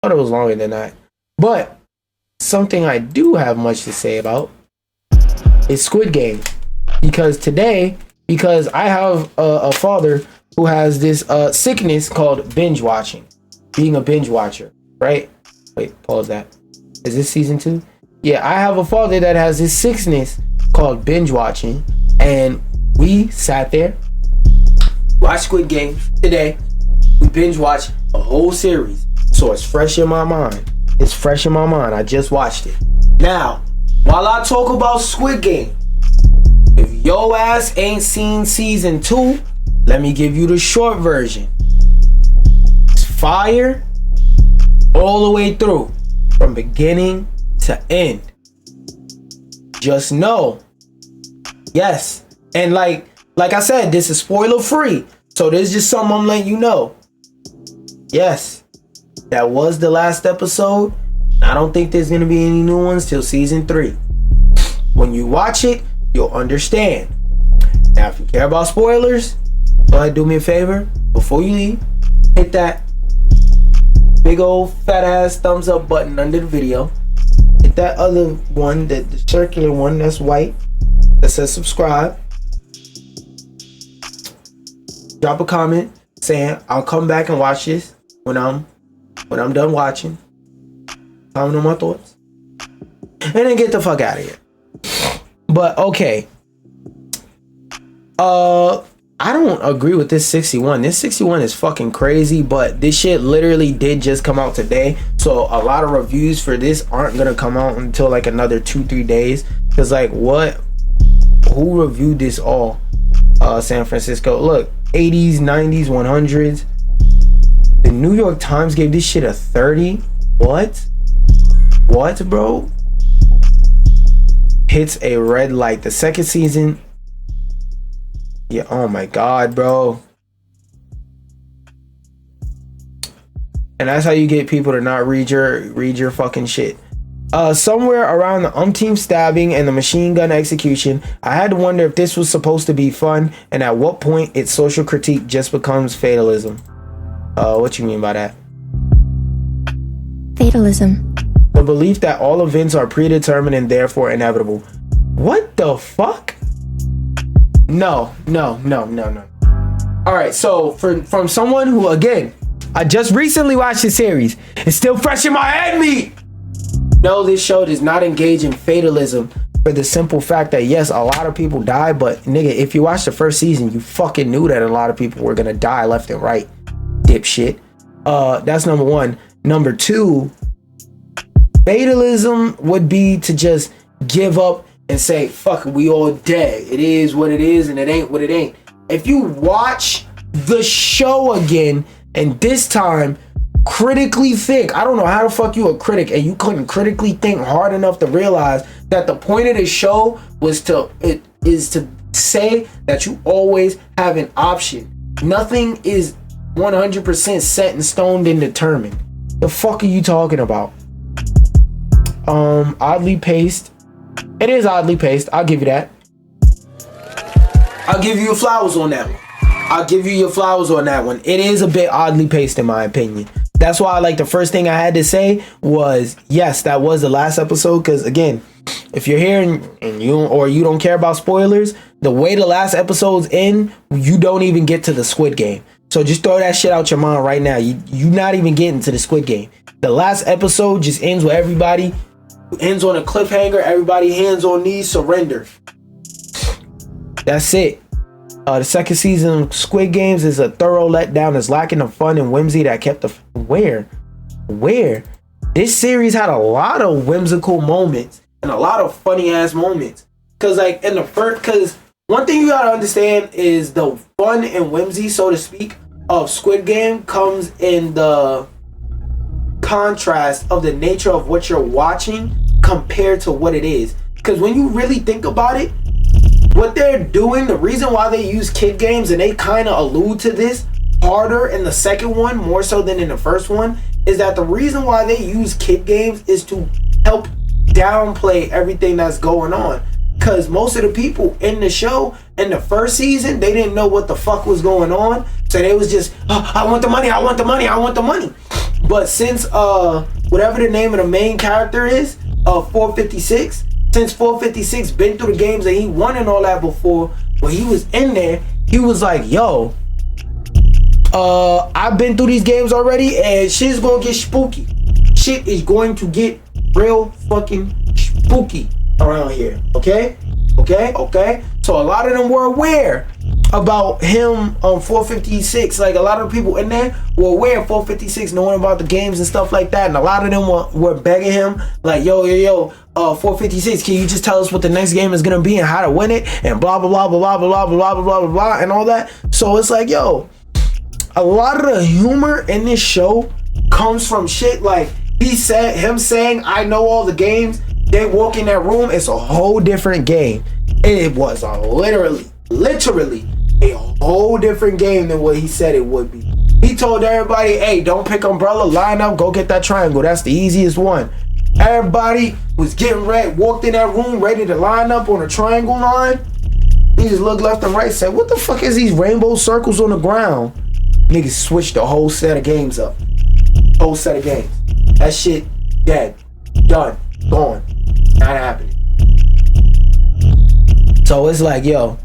thought it was longer than that. But something I do have much to say about is Squid Game. Because I have a father who has this sickness called binge watching. Being a binge watcher, right? Wait, pause that. Is this season 2? Yeah, I have a father that has this sickness called binge watching. And we sat there, watched Squid Games today. We binge watched a whole series. So it's fresh in my mind. I just watched it. Now, while I talk about Squid Game, if your ass ain't seen season 2, let me give you the short version. It's fire all the way through, from beginning to end. Just know, yes, and like I said, this is spoiler free, so this is just something I'm letting you know. Yes, that was the last episode. I don't think there's gonna be any new ones till season 3. When you watch it, you'll understand. Now, if you care about spoilers, go ahead, do me a favor. Before you leave, hit that big old fat ass thumbs up button under the video. Hit that other one, the circular one that's white, that says subscribe. Drop a comment saying I'll come back and watch this when I'm done watching. Comment on my thoughts. And then get the fuck out of here. But okay. I don't agree with this 61. This 61 is fucking crazy, but this shit literally did just come out today. So a lot of reviews for this aren't gonna come out until like another 2-3 days. Cause like who reviewed this all? San Francisco. Look, 80s, 90s, 100s. The New York Times gave this shit a 30. What, bro? Hits a red light. The second season. Yeah, oh my god, bro. And that's how you get people to not read your fucking shit. Somewhere around the umpteenth stabbing and the machine gun execution, I had to wonder if this was supposed to be fun, and at what point its social critique just becomes fatalism. What you mean by that? Fatalism. The belief that all events are predetermined and therefore inevitable. What the fuck? No. Alright, so from someone who, again, I just recently watched the series, it's still fresh in my head, me! No, this show does not engage in fatalism for the simple fact that, yes, a lot of people die, but nigga, if you watch the first season, you fucking knew that a lot of people were gonna die left and right, dipshit. That's number one. Number two, fatalism would be to just give up and say, fuck it, we all dead. It is what it is and it ain't what it ain't. If you watch the show again, and this time critically think, I don't know how the fuck you a critic and you couldn't critically think hard enough to realize that the point of the show is to say that you always have an option. Nothing is 100% set in stone and determined. The fuck are you talking about? Oddly paced. It is oddly paced. I'll give you that. I'll give you your flowers on that one. It is a bit oddly paced in my opinion. That's why like the first thing I had to say was, yes, that was the last episode. Because again, if you're here and you don't care about spoilers, the way the last episode's end, you don't even get to the Squid Game. So just throw that shit out your mind right now. You not even getting to the Squid Game. The last episode just ends with everybody ends on a cliffhanger. Everybody hands on knees, surrender. That's it. The second season of Squid Games is a thorough letdown. It's lacking the fun and whimsy that kept the where this series had a lot of whimsical moments and a lot of funny ass moments. Cause like in the first, cause one thing you gotta understand is the fun and whimsy, so to speak, of Squid Game comes in the contrast of the nature of what you're watching compared to what it is. Because when you really think about it, what they're doing, the reason why they use kid games, and they kind of allude to this harder in the second one more so than in the first one, is that the reason why they use kid games is to help downplay everything that's going on. Because most of the people in the show in the first season, they didn't know what the fuck was going on. So they was just, oh, I want the money. But since whatever the name of the main character is, 456, since 456 been through the games and he won and all that before, when he was in there, he was like, yo, I've been through these games already and shit's gonna get spooky. Shit is going to get real fucking spooky around here. Okay? So a lot of them were aware about him on 456. Like, a lot of people in there were aware of 456, knowing about the games and stuff like that. And a lot of them were begging him, like, yo, 456, can you just tell us what the next game is gonna be and how to win it and blah blah blah blah blah blah blah blah blah blah blah and all that. So it's like, yo, a lot of the humor in this show comes from shit like him saying, I know all the games. They walk in that room, it's a whole different game. It was literally a whole different game than what he said it would be. He told everybody, hey, don't pick umbrella, line up, go get that triangle. That's the easiest one. Everybody was getting ready, walked in that room ready to line up on a triangle line. He just looked left and right, said, what the fuck is these rainbow circles on the ground? Niggas switched the whole set of games up. Whole set of games. That shit dead. Done. Gone. Not happening. So it's like, yo,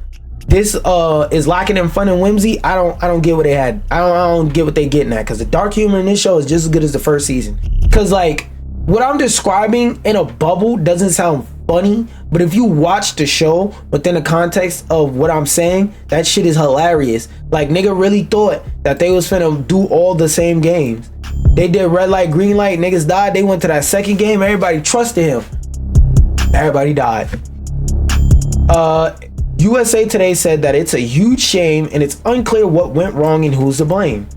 this is lacking in fun and whimsy. I don't get what they had. I don't get what they getting at, because the dark humor in this show is just as good as the first season. Because like what I'm describing in a bubble doesn't sound funny, but if you watch the show within the context of what I'm saying, that shit is hilarious. Like, nigga really thought that they was finna do all the same games. They did red light, green light, niggas died. They went to that second game, everybody trusted him. Everybody died. USA Today said that it's a huge shame and it's unclear what went wrong and who's to blame.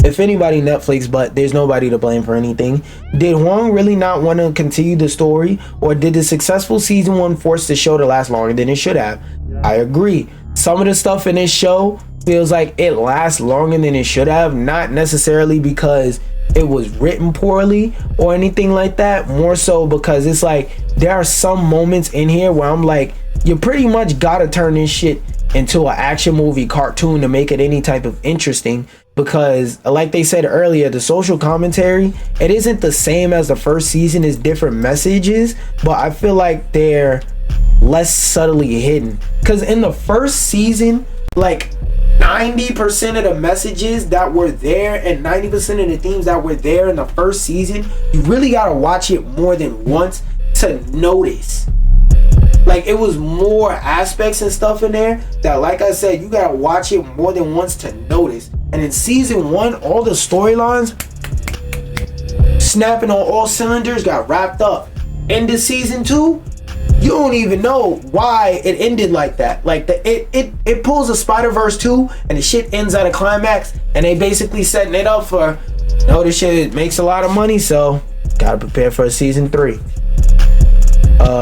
If anybody, Netflix, but there's nobody to blame for anything. Did Huang really not want to continue the story, or did the successful season 1 force the show to last longer than it should have? I agree. Some of the stuff in this show feels like it lasts longer than it should have, not necessarily because it was written poorly or anything like that, more so because it's like there are some moments in here where I'm like, you pretty much gotta turn this shit into an action movie cartoon to make it any type of interesting, because like they said earlier, the social commentary, it isn't the same as the first season. It's different messages, but I feel like they're less subtly hidden, because in the first season, like 90% of the messages that were there and 90% of the themes that were there in the first season, you really gotta watch it more than once to notice. Like, it was more aspects and stuff in there that, like I said, you gotta watch it more than once to notice. And in season 1, all the storylines snapping on all cylinders got wrapped up. Into season 2, you don't even know why it ended like that. Like, it pulls a Spider-Verse 2 and the shit ends at a climax, and they basically setting it up for, this shit makes a lot of money, so gotta prepare for a season 3.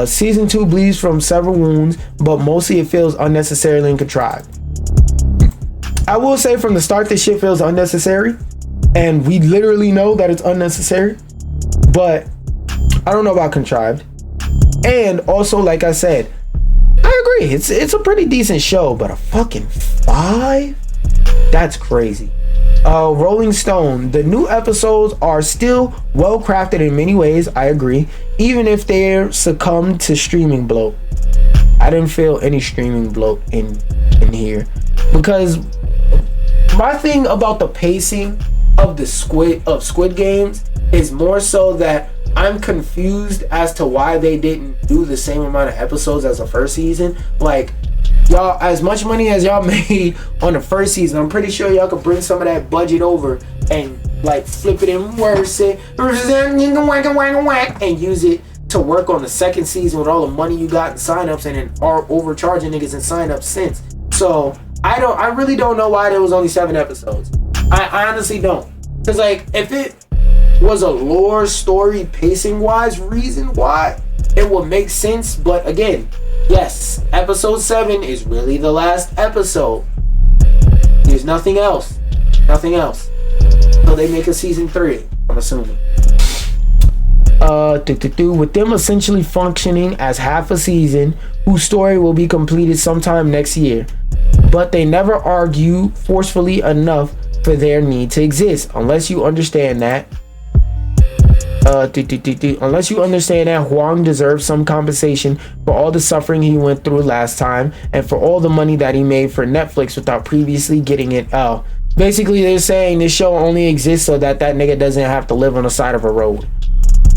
Season 2 bleeds from several wounds, but mostly it feels unnecessarily and contrived. I will say from the start, this shit feels unnecessary, and we literally know that it's unnecessary, but I don't know about contrived. And also, like I said, I agree, it's a pretty decent show, but a fucking 5? That's crazy. Rolling Stone, the new episodes are still well crafted in many ways. I agree, even if they're succumbed to streaming bloat. I didn't feel any streaming bloat in here, because my thing about the pacing of the Squid Games is more so that I'm confused as to why they didn't do the same amount of episodes as the first season. Like, y'all, as much money as y'all made on the first season, I'm pretty sure y'all could bring some of that budget over and like flip it in worse and use it to work on the second season with all the money you got in signups, and then are overcharging niggas in signups since. So I really don't know why there was only 7 episodes. I honestly don't. Cause like, if it was a lore story pacing wise reason why, it would make sense. But again, yes, episode 7 is really the last episode. There's nothing else. So they make a season 3, I'm assuming. With them essentially functioning as half a season, whose story will be completed sometime next year. But they never argue forcefully enough for their need to exist. Unless you understand that, unless you understand that Huang deserves some compensation for all the suffering he went through last time and for all the money that he made for Netflix without previously getting it out. Basically, they're saying this show only exists so that nigga doesn't have to live on the side of a road.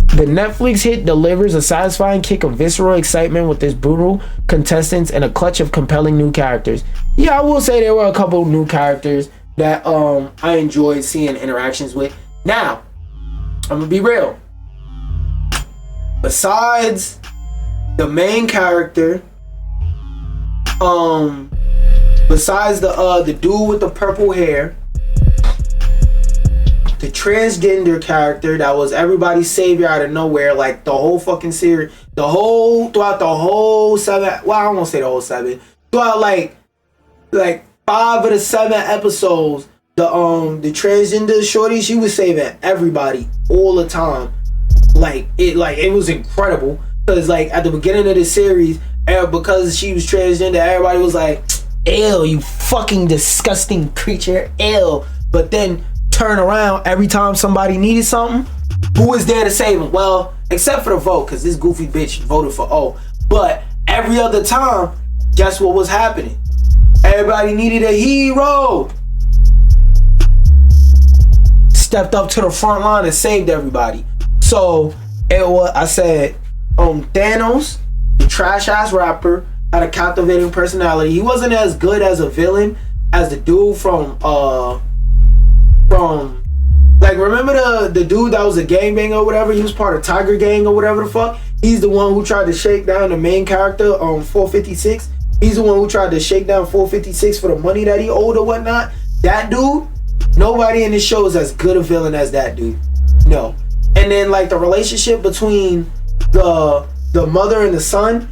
The Netflix hit delivers a satisfying kick of visceral excitement with its brutal contestants and a clutch of compelling new characters. Yeah, I will say there were a couple new characters that I enjoyed seeing interactions with. Now, I'm gonna be real. Besides the main character, besides the dude with the purple hair, the transgender character that was everybody's savior out of nowhere, like the whole fucking series, throughout the whole 7, well, I don't want to say the whole 7, throughout like 5 of the 7 episodes, the transgender shorty, she was saving everybody all the time. It was incredible, because like at the beginning of the series, because she was transgender, everybody was like, ew, you fucking disgusting creature, ew. But then turn around every time somebody needed something, who was there to save them? Well, except for the vote, because this goofy bitch voted for O. But every other time, guess what was happening? Everybody needed a hero. Stepped up to the front line and saved everybody. So I said, Thanos, the trash ass rapper, had a captivating personality. He wasn't as good as a villain as the dude from like, remember the dude that was a gangbanger or whatever? He was part of Tiger Gang or whatever the fuck. He's the one who tried to shake down the main character on 456. He's the one who tried to shake down 456 for the money that he owed or whatnot. That dude, nobody in this show is as good a villain as that dude. No. And then like the relationship between the mother and the son,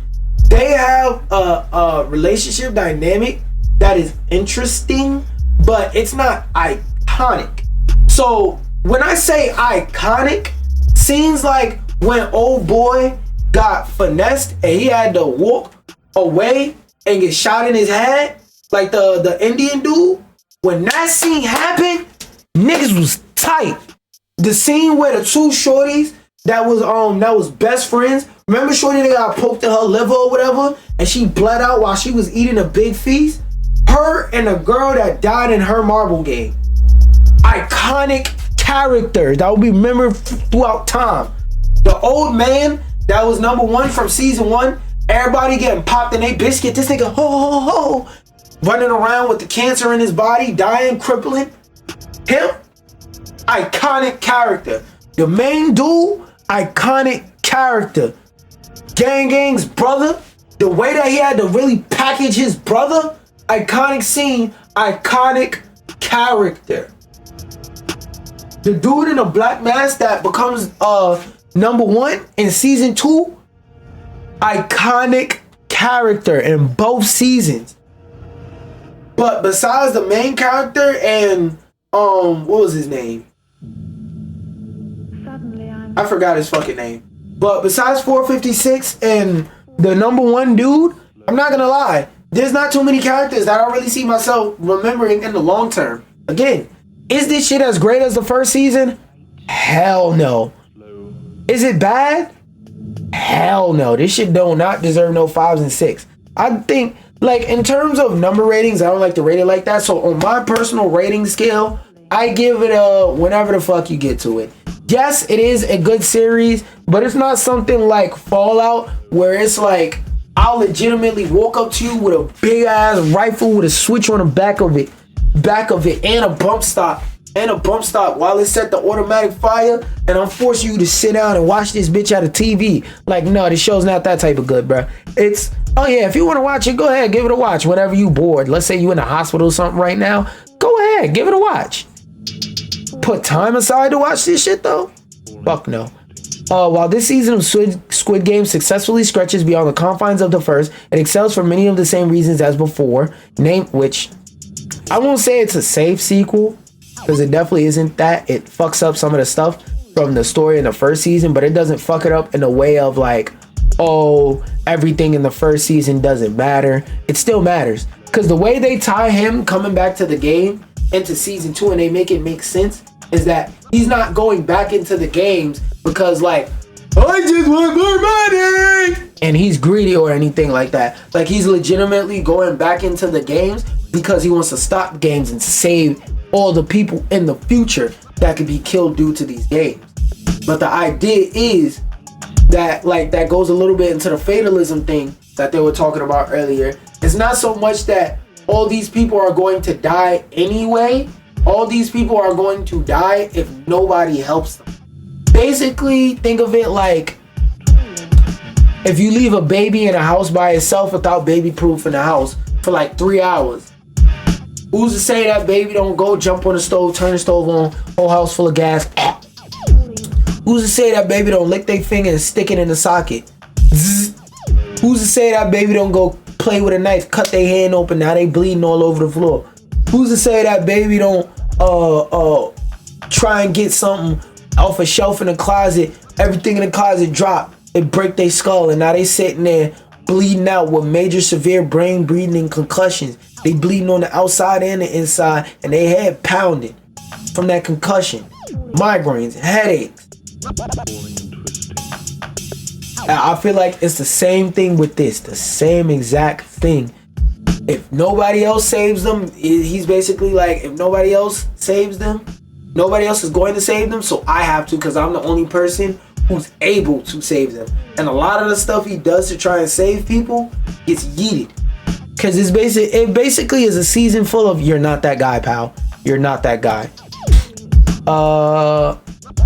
they have a relationship dynamic that is interesting, but it's not iconic. So when I say iconic, seems like when old boy got finessed and he had to walk away and get shot in his head, like the Indian dude, when that scene happened, niggas was tight. The scene where the two shorties that was best friends, remember shorty that got poked in her liver or whatever, and she bled out while she was eating a big feast? Her and the girl that died in her marble game. Iconic characters that will be remembered throughout time. The old man that was number 1 from season 1, everybody getting popped in a biscuit. This nigga, ho, running around with the cancer in his body, dying, crippling. Him, iconic character. The main dude, iconic character. Gang's brother, the way that he had to really package his brother, iconic scene, iconic character. The dude in a black mask that becomes number 1 in season 2, iconic character in both seasons. But besides the main character and what was his name? I forgot his fucking name. But besides 456 and the number 1 dude, I'm not gonna lie, there's not too many characters that I really see myself remembering in the long term. Again, is this shit as great as the first season? Hell no. Is it bad? Hell no. This shit do not deserve no 5s and 6. I think, like, in terms of number ratings, I don't like to rate it like that. So on my personal rating scale, I give it a whenever the fuck you get to it. Yes, it is a good series, but it's not something like Fallout where it's like I'll legitimately walk up to you with a big ass rifle with a switch on the back of it and a bump stop while it's set to automatic fire, and I'm forcing you to sit down and watch this bitch at a TV. Like, no, this show's not that type of good, bro. It's, oh yeah, if you want to watch it, go ahead, give it a watch whenever you bored. Let's say you in the hospital or something right now, go ahead, give it a watch. Put time aside to watch this shit though? Fuck no. While this season of Squid Games successfully stretches beyond the confines of the first, it excels for many of the same reasons as before, which I won't say it's a safe sequel, because it definitely isn't that. It fucks up some of the stuff from the story in the first season, but it doesn't fuck it up in a way of like, oh, everything in the first season doesn't matter. It still matters, because the way they tie him coming back to the game into season 2 and they make it make sense is that he's not going back into the games because like, I just want more money and he's greedy or anything like that. Like he's legitimately going back into the games because he wants to stop games and save all the people in the future that could be killed due to these games. But the idea is that like that goes a little bit into the fatalism thing that they were talking about earlier. It's not so much that all these people are going to die anyway. All these people are going to die if nobody helps them. Basically, think of it like if you leave a baby in a house by itself without baby proof in the house for like 3 hours. Who's to say that baby don't go jump on the stove, turn the stove on, whole house full of gas? Who's to say that baby don't lick their finger and stick it in the socket? Zzz. Who's to say that baby don't go play with a knife, cut their hand open, now they bleeding all over the floor? Who's to say that baby don't try and get something off a shelf in the closet, everything in the closet drop, it break their skull, and now they sitting there bleeding out with major severe brain bleeding and concussions. They bleeding on the outside and the inside, and they head pounded from that concussion, migraines, headaches. I feel like it's the same thing with this, the same exact thing. If nobody else saves them, he's basically like, if nobody else saves them, nobody else is going to save them, so I have to because I'm the only person who's able to save them. And a lot of the stuff he does to try and save people gets yeeted. Because it basically is a season full of, you're not that guy, pal. You're not that guy.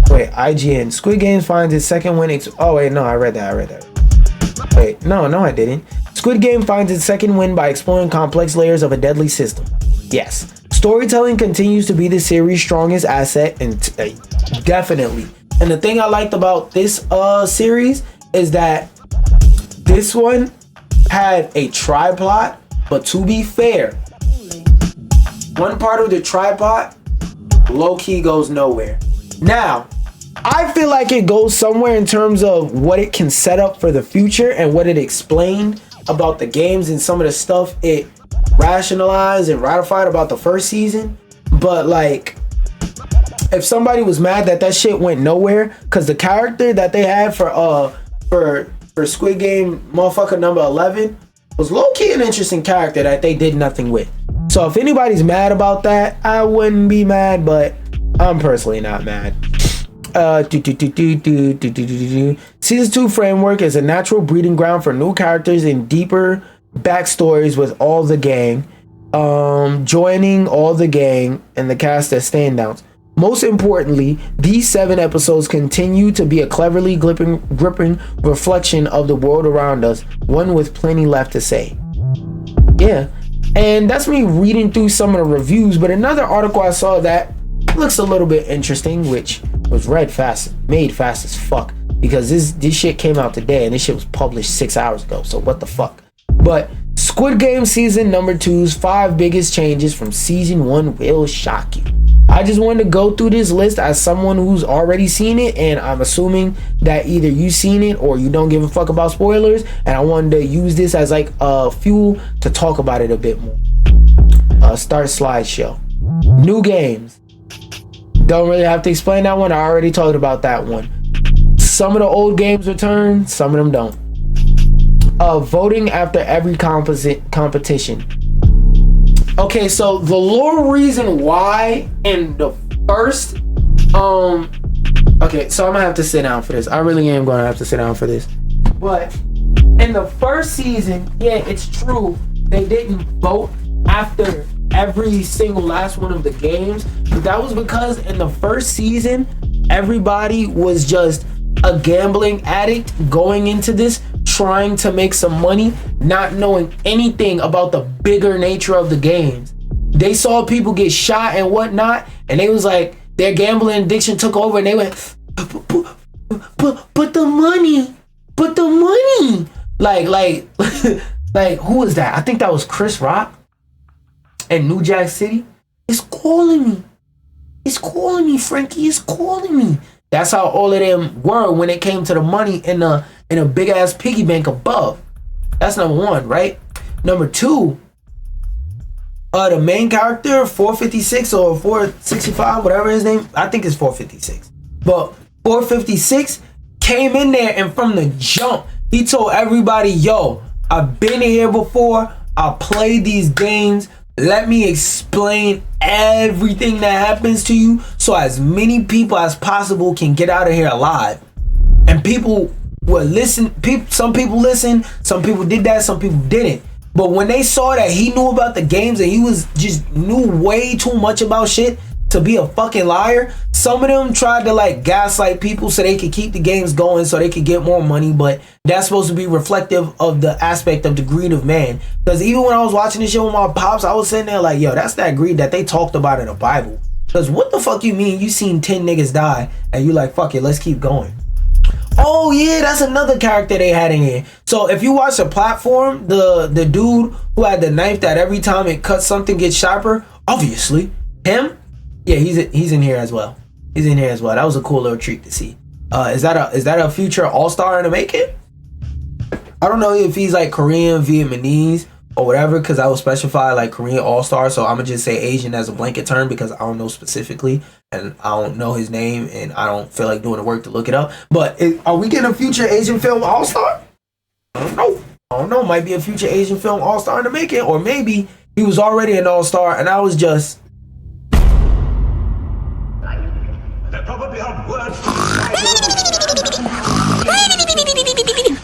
Wait, IGN. Squid Games finds its second win. Oh, wait, no, I read that. Wait, no, I didn't. Squid Game finds its second win by exploring complex layers of a deadly system. Yes. Storytelling continues to be the series' strongest asset, and definitely. And the thing I liked about this series is that this one had a tripod, but to be fair, one part of the tripod low-key goes nowhere. Now, I feel like it goes somewhere in terms of what it can set up for the future and what it explained about the games and some of the stuff it rationalized and ratified about the first season. But like, if somebody was mad that that shit went nowhere, because the character that they had for Squid Game motherfucker number 11 was low-key an interesting character that they did nothing with. So if anybody's mad about that, I wouldn't be mad, but I'm personally not mad. Season 2 framework is a natural breeding ground for new characters and deeper backstories with all the gang, joining all the gang and the cast as standouts. Most importantly, these 7 episodes continue to be a cleverly gripping reflection of the world around us, one with plenty left to say. Yeah, and that's me reading through some of the reviews, but another article I saw that looks a little bit interesting, which was made fast as fuck, because this shit came out today and this shit was published 6 hours ago, so what the fuck. But Squid Game season number 2's 5 biggest changes from season 1 will shock you. I just wanted to go through this list as someone who's already seen it, and I'm assuming that either you've seen it or you don't give a fuck about spoilers, and I wanted to use this as like fuel to talk about it a bit more. Start slideshow. New games. Don't really have to explain that one. I already talked about that one. Some of the old games return, some of them don't. Voting after every competition. Okay, so the lore reason why in the first okay, so I'm gonna have to sit down for this. I really am gonna have to sit down for this. But in the first season, yeah, it's true, they didn't vote after every single last one of the games, but that was because in the first season everybody was just a gambling addict going into this, trying to make some money, not knowing anything about the bigger nature of the games. They saw people get shot and whatnot, and they was like, their gambling addiction took over, and they went, put the money, like who was that? I think that was Chris Rock in New Jack City. It's calling me, Frankie, it's calling me. That's how all of them were when it came to the money in a big ass piggy bank above. That's number 1, right? Number 2, The main character, 456 or 465, whatever his name, I think it's 456. But 456 came in there, and from the jump, he told everybody, yo, I've been here before. I played these games. Let me explain everything that happens to you so as many people as possible can get out of here alive. And people will listen. Some people listened. Some people did that. Some people didn't. But when they saw that he knew about the games and he was just knew way too much about shit to be a fucking liar, some of them tried to like gaslight people so they could keep the games going so they could get more money. But that's supposed to be reflective of the aspect of the greed of man. Because even when I was watching this shit with my pops, I was sitting there like, yo, that's that greed that they talked about in the Bible. Because what the fuck you mean you seen 10 niggas die and you like, fuck it, let's keep going. Oh yeah, that's another character they had in here. So if you watch the platform, the dude who had the knife that every time it cuts something gets sharper, obviously him. Yeah, he's in here as well. He's in here as well. That was a cool little treat to see. Is that a future all-star in the making? I don't know if he's like Korean, Vietnamese, or whatever, because I will specify like Korean all-star. So I'm gonna just say Asian as a blanket term because I don't know specifically and I don't know his name and I don't feel like doing the work to look it up. But are we getting a future Asian film all-star? I don't know. Might be a future Asian film all-star in the making, or maybe he was already an all-star and I was just.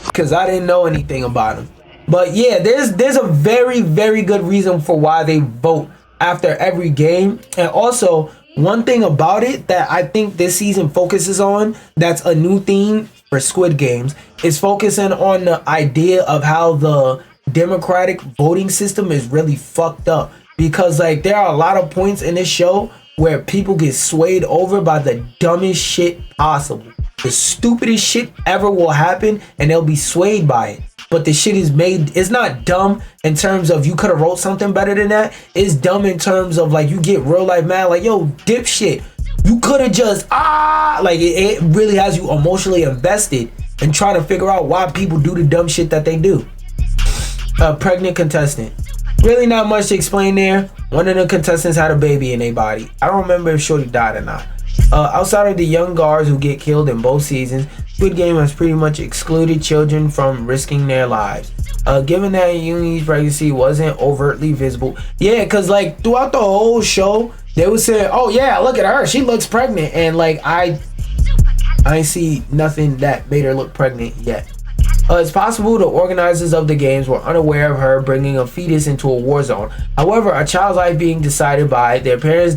Because I didn't know anything about him. But yeah, there's a very, very good reason for why they vote after every game. And also, one thing about it that I think this season focuses on, that's a new theme for Squid Games, is focusing on the idea of how the democratic voting system is really fucked up. Because like there are a lot of points in this show where people get swayed over by the dumbest shit possible. The stupidest shit ever will happen and they'll be swayed by it. But the shit is made, it's not dumb in terms of you could have wrote something better than that. It's dumb in terms of like you get real life mad, like, yo, dipshit, you could have just, like it really has you emotionally invested in trying to figure out why people do the dumb shit that they do. Pregnant contestant. Really not much to explain there. One of the contestants had a baby in their body. I don't remember if Shorty died or not. Outside of the young guards who get killed in both seasons, Squid Game has pretty much excluded children from risking their lives. Given that Yoongi's pregnancy wasn't overtly visible. Yeah, because like throughout the whole show, they would say, oh yeah, look at her, she looks pregnant. And like I ain't see nothing that made her look pregnant yet. It's possible the organizers of the games were unaware of her bringing a fetus into a war zone. However, a child's life being decided by their parents'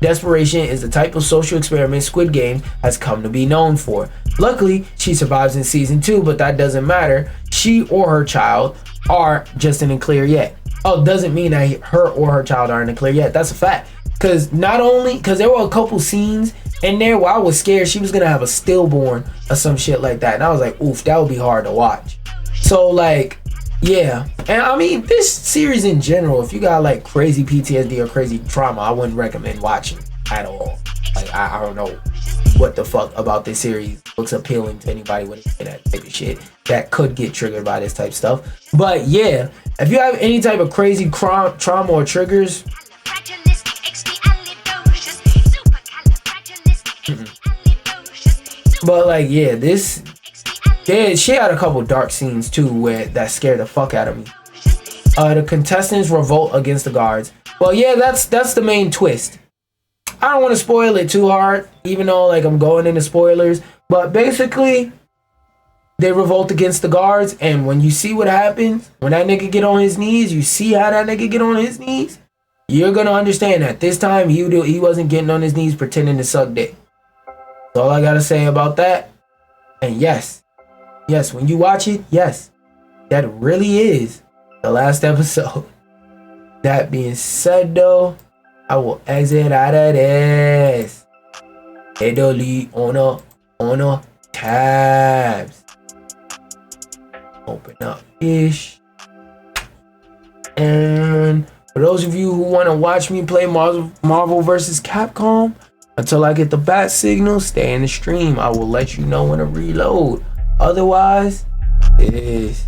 desperation is the type of social experiment Squid Games has come to be known for. Luckily, she survives in season 2, but that doesn't matter. She or her child are just in the clear yet. Oh, doesn't mean that her or her child are in the clear yet. That's a fact. Because there were a couple scenes in there where I was scared she was gonna have a stillborn or some shit like that, and I was like, oof, that would be hard to watch. So like, yeah. And I mean, this series in general, if you got like crazy PTSD or crazy trauma, I wouldn't recommend watching at all. Like I don't know what the fuck about this series looks appealing to anybody with that type of shit that could get triggered by this type of stuff. But yeah, if you have any type of crazy trauma or triggers, but like yeah, she had a couple dark scenes too where that scared the fuck out of me. The contestants revolt against the guards. Well yeah, that's the main twist. I don't want to spoil it too hard, even though like I'm going into spoilers, but basically they revolt against the guards, and when you see what happens when that nigga get on his knees, you see how that nigga get on his knees, you're gonna understand that this time he wasn't getting on his knees pretending to suck dick. That's all I gotta say about that. And yes, when you watch it, yes, that really is the last episode. That being said though, I will exit out of this. Delete on tabs. Open up ish. And for those of you who want to watch me play Marvel vs. Capcom, until I get the bat signal, stay in the stream. I will let you know when to reload. Otherwise, it is.